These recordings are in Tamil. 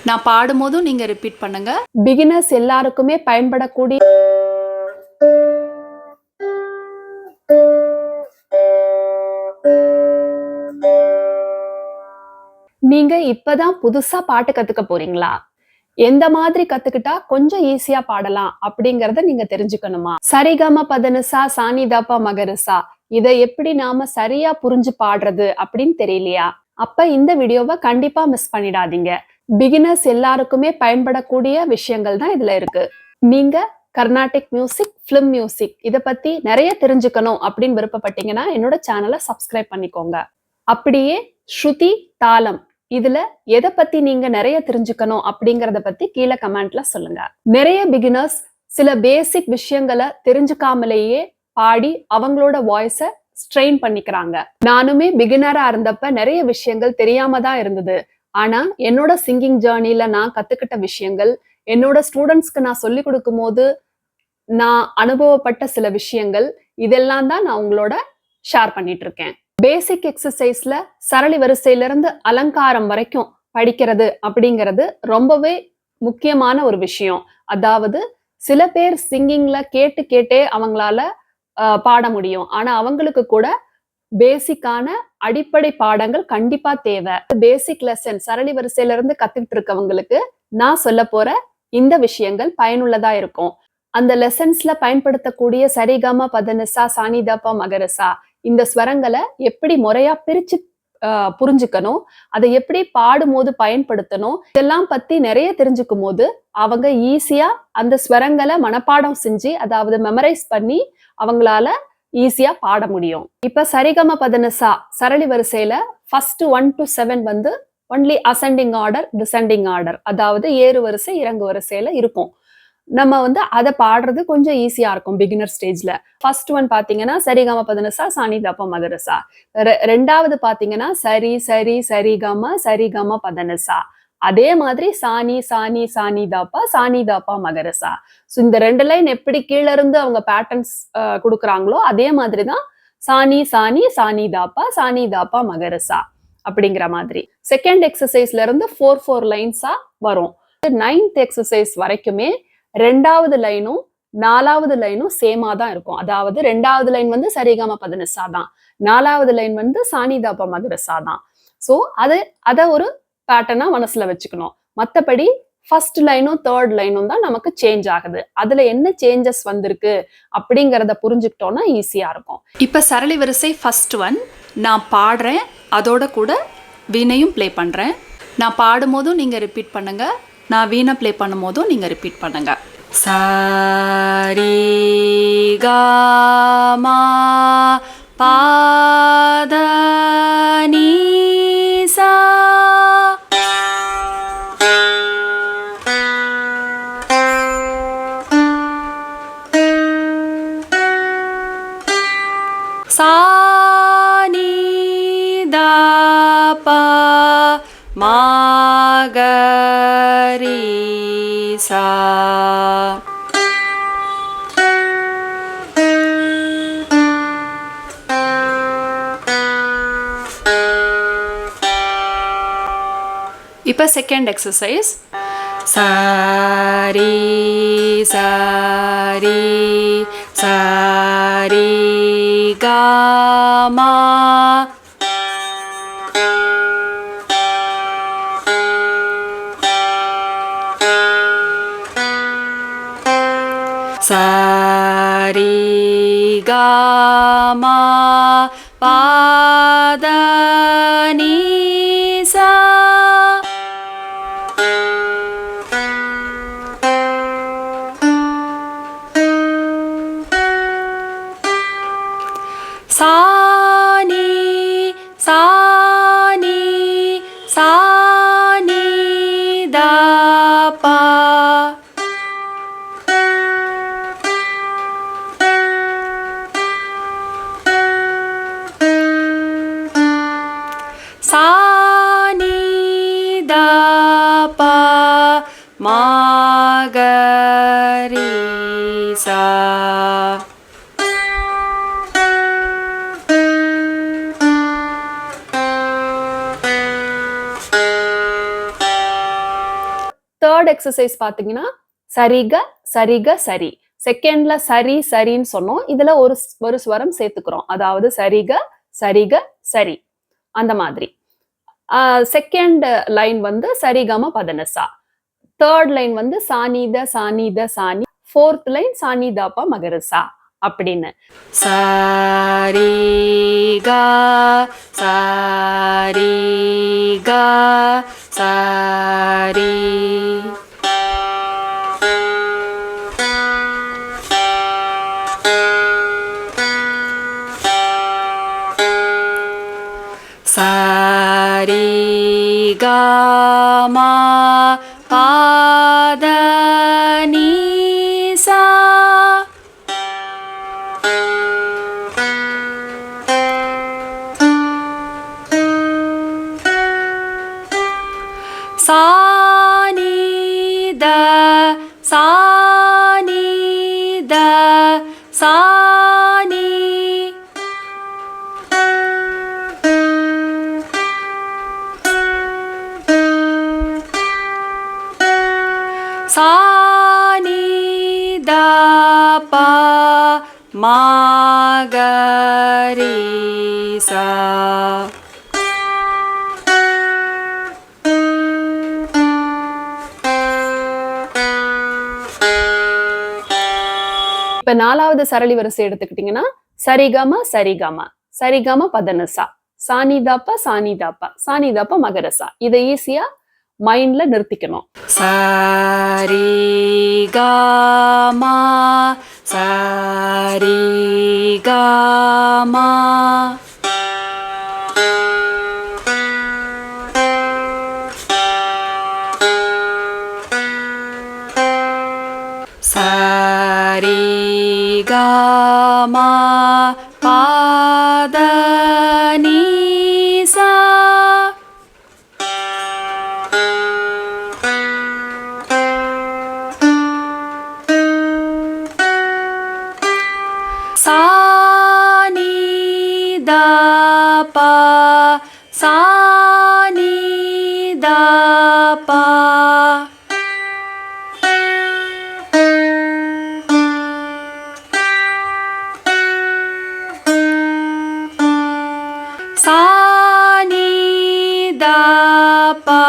நான் பாடும்போதும் நீங்க ரிப்பீட் பண்ணுங்க. பிகினர்ஸ் எல்லாருக்குமே பயன்படக்கூடிய நீங்க இப்பதான் புதுசா பாட்டு கத்துக்க போறீங்களா? எந்த மாதிரி கத்துக்கிட்டா கொஞ்சம் ஈஸியா பாடலாம் அப்படிங்கறத நீங்க தெரிஞ்சுக்கணுமா? சரிகம பதனிசா சானிதப்பா மகரிசா இதை எப்படி நாம சரியா புரிஞ்சு பாடுறது அப்படின்னு தெரியலையா? அப்ப இந்த வீடியோவை கண்டிப்பா மிஸ் பண்ணிடாதீங்க. பிகினர்ஸ் எல்லாருக்குமே பயன்படக்கூடிய விஷயங்கள் தான் இதுல இருக்கு. நீங்க கர்நாடிக் மியூசிக், பிலிம் மியூசிக் இத பத்தி நிறைய தெரிஞ்சுக்கணும் அப்படின்னு விருப்பப்பட்டீங்கன்னா என்னோட சேனலை சப்ஸ்கிரைப் பண்ணிக்கோங்க. அப்படியே ஸ்ருதி, தாளம் இதுல எதை பத்தி நீங்க நிறைய தெரிஞ்சுக்கணும் அப்படிங்கறத பத்தி கீழே கமெண்ட்ல சொல்லுங்க. நிறைய பிகினர்ஸ் சில பேசிக் விஷயங்களை தெரிஞ்சுக்காமலேயே பாடி அவங்களோட வாய்ஸ ஸ்ட்ரெயின் பண்ணிக்கிறாங்க. நானுமே பிகினரா இருந்தப்ப நிறைய விஷயங்கள் தெரியாம தான் இருந்தது. ஆனா என்னோட சிங்கிங் ஜேர்னில நான் கத்துக்கிட்ட விஷயங்கள், என்னோட ஸ்டூடெண்ட்ஸ்க்கு நான் சொல்லி கொடுக்கும் போது நான் அனுபவப்பட்ட சில விஷயங்கள், இதெல்லாம் தான் நான் உங்களோட ஷேர் பண்ணிட்டு இருக்கேன். பேசிக் எக்ஸசைஸ்ல சரளி வரிசையில இருந்து அலங்காரம் வரைக்கும் படிக்கிறது அப்படிங்கிறது ரொம்பவே முக்கியமான ஒரு விஷயம். அதாவது சில பேர் சிங்கிங்ல கேட்டு கேட்டே அவங்களால பாட முடியும். ஆனா அவங்களுக்கு கூட பேசிக்கான அடிப்படை பாடங்கள் கண்டிப்பா தேவை. பேசிக் லெசன் சரளி வரிசையில இருந்து கத்துக்கிட்டு இருக்கவங்களுக்கு நான் சொல்ல போற இந்த விஷயங்கள் பயனுள்ளதா இருக்கும். அந்த லெசன்ஸ்ல பயன்படுத்தக்கூடிய சரிகம பதனிசா சானிதப்பா மகரிசா இந்த ஸ்வரங்களை எப்படி முறையா பிரிச்சு புரிஞ்சுக்கணும், அதை எப்படி பாடும்போது பயன்படுத்தணும், இதெல்லாம் பத்தி நிறைய தெரிஞ்சுக்கும் போது அவங்க ஈஸியா அந்த ஸ்வரங்களை மனப்பாடம் செஞ்சு அதாவது மெமரைஸ் பண்ணி அவங்களால ஈஸியா பாட முடியும். இப்ப சரிகம பதனிசா சரளி வரிசையில ஃபர்ஸ்ட் 1 to 7 வந்து only ascending order, descending order, அதாவது ஏறு வரிசை இறங்கு வரிசையில இருக்கும். நம்ம வந்து அதை பாடுறது கொஞ்சம் ஈஸியா இருக்கும் பிகினர் ஸ்டேஜ்ல. ஃபர்ஸ்ட் ஒன் பாத்தீங்கன்னா சரிகம பதனிசா சானிதப்பா மகரிசா. ரெண்டாவது பாத்தீங்கன்னா சரி சரி சரிகம சரிகம பதனிசா. அதே மாதிரி சானி சானி சானிதப்பா சானிதப்பா மகரிசா. ஸோ இந்த 2 லைன் எப்படி கீழே இருந்து அவங்க பேட்டர்ன்ஸ் கொடுக்குறாங்களோ அதே மாதிரிதான் சானி சானி சானிதப்பா சானிதப்பா மகரிசா அப்படிங்கிற மாதிரி. செகண்ட் எக்ஸசைஸ்ல இருந்து 4 லைன்ஸா வரும். 9th எக்ஸசைஸ் வரைக்குமே 2வது லைனும் 4வது லைனும் சேமா தான் இருக்கும். அதாவது 2வது லைன் வந்து சரிகம பதனிசா தான், 4வது லைன் வந்து சானிதப்பா மகரிசா தான். ஸோ அதை ஒரு பேட்டர்னா மனசுல வச்சுக்கணும். மற்றபடி ஃபர்ஸ்ட் லைனும் 3rd லைனும் தான் நமக்கு சேஞ்ச் ஆகுது. அதுல என்ன சேஞ்சஸ் வந்திருக்கு அப்படிங்கறத புரிஞ்சுக்கிட்டோம்னா ஈஸியா இருக்கும். இப்ப சரளி வரிசை ஃபர்ஸ்ட் ஒன் நான் பாடுறேன், அதோட கூட வீணையும் ப்ளே பண்றேன். நான் பாடும்போதும் நீங்க ரிப்பீட் பண்ணுங்க, நான் வீணை ப்ளே பண்ணும் போதும் நீங்க ரிப்பீட் பண்ணுங்க. சாரி காமா பாத நீ சா சானி தப்பா மகரிசா. இப்ப செகண்ட் எக்ஸசைஸ் சாரி சாரி சாரி காமா சாரி காமா பாத நீ சா. சானி சானி சானி தப்பா சானி தப்பா மகரிசா. தேர்ட் எக்ஸசைஸ் பாத்தீங்கன்னா சரிக சரிக சரி. செகண்ட்ல சரி சரின்னு சொன்னோம். இதுல ஒரு ஸ்வரம் சேர்த்துக்கிறோம். அதாவது சரிக சரிக சரி அந்த மாதிரி. செகண்ட் லைன் வந்து சரிகம பதனசா. தேர்ட் லைன் வந்து சானித சானித சானி. ஃபோர்த் லைன் சானிதாப்பா மகரசா அப்படின்னு. சரிகா சரிகா சரி. சரிகமா பாதனிசா. சானித சானித சானி. சானிதபா மகரிசா. இப்ப 4வது சரளி வரிசை எடுத்துக்கிட்டீங்கன்னா சரிகம சரிகம சரிகம பதனசா சானிதாப்பா சானிதாப்பா சானிதாப்பா மகரசா. இதை ஈஸியா மைண்ட்ல நிறுத்திக்கணும். சரிகமா சரிகமா. சரிகமா பாதனிசா. சானிதபா சானிதபா. சானிதபா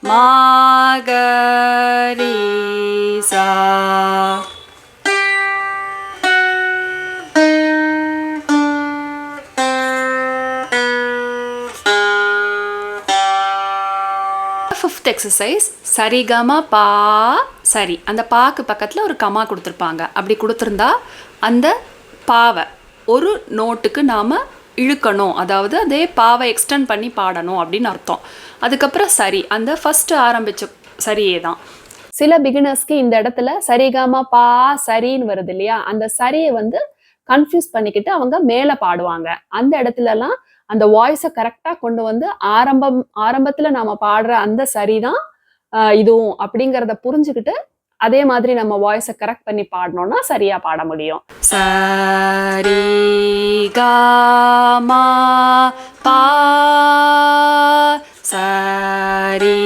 மகரிசா. ஃபிஃப்த் எக்ஸசைஸ் சரிகம பா சரி. அந்த பாக்கு பக்கத்தில் ஒரு கமா கொடுத்துருப்பாங்க. அப்படி கொடுத்துருந்தா அந்த பாவை ஒரு நோட்டுக்கு நாம் இழுக்கணும். அதாவது அதே பாவை எக்ஸ்டெண்ட் பண்ணி பாடணும் அப்படின்னு அர்த்தம். அதுக்கப்புறம் சரி அந்த ஃபர்ஸ்ட் ஆரம்பிச்ச சரியே தான். சில பிகினர்ஸ்க்கு இந்த இடத்துல சரிகம பா சரின்னு வருது இல்லையா, அந்த சரியை வந்து கன்ஃபியூஸ் பண்ணிக்கிட்டு அவங்க மேல பாடுவாங்க. அந்த இடத்துலலாம் அந்த வாய்ஸை கரெக்டா கொண்டு வந்து ஆரம்பத்துல நாம பாடுற அந்த சரிதான் இதுவும் அப்படிங்கிறத புரிஞ்சுக்கிட்டு அதே மாதிரி நம்ம வாய்ஸை கரெக்ட் பண்ணி பாடணும்னா சரியா பாட முடியும். சரிகமா பா சரி.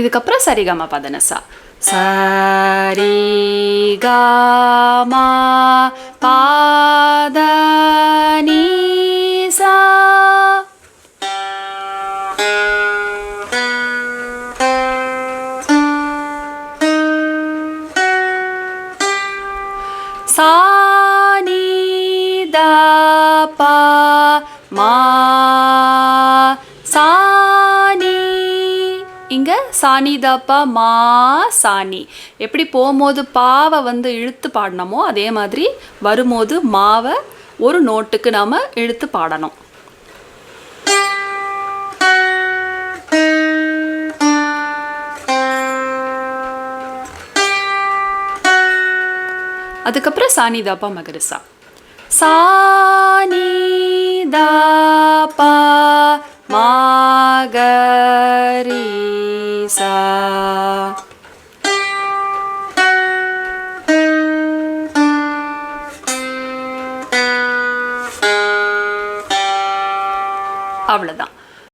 இதுக்கப்புறம் சரிகமா பதனசா. சரிகமா பாதனிசா. சானிதபா மா சானி. இங்க சானிதப்பா மா சானி. எப்படி போகும்போது பாவை வந்து இழுத்து பாடணுமோ அதே மாதிரி வரும்போது மாவை ஒரு நோட்டுக்கு நாம் இழுத்து பாடணும். அதுக்கப்புறம் சானிதாப்பா மகரிசா. சானிதாப்பா மகரிசா. அவ்வளோதான்.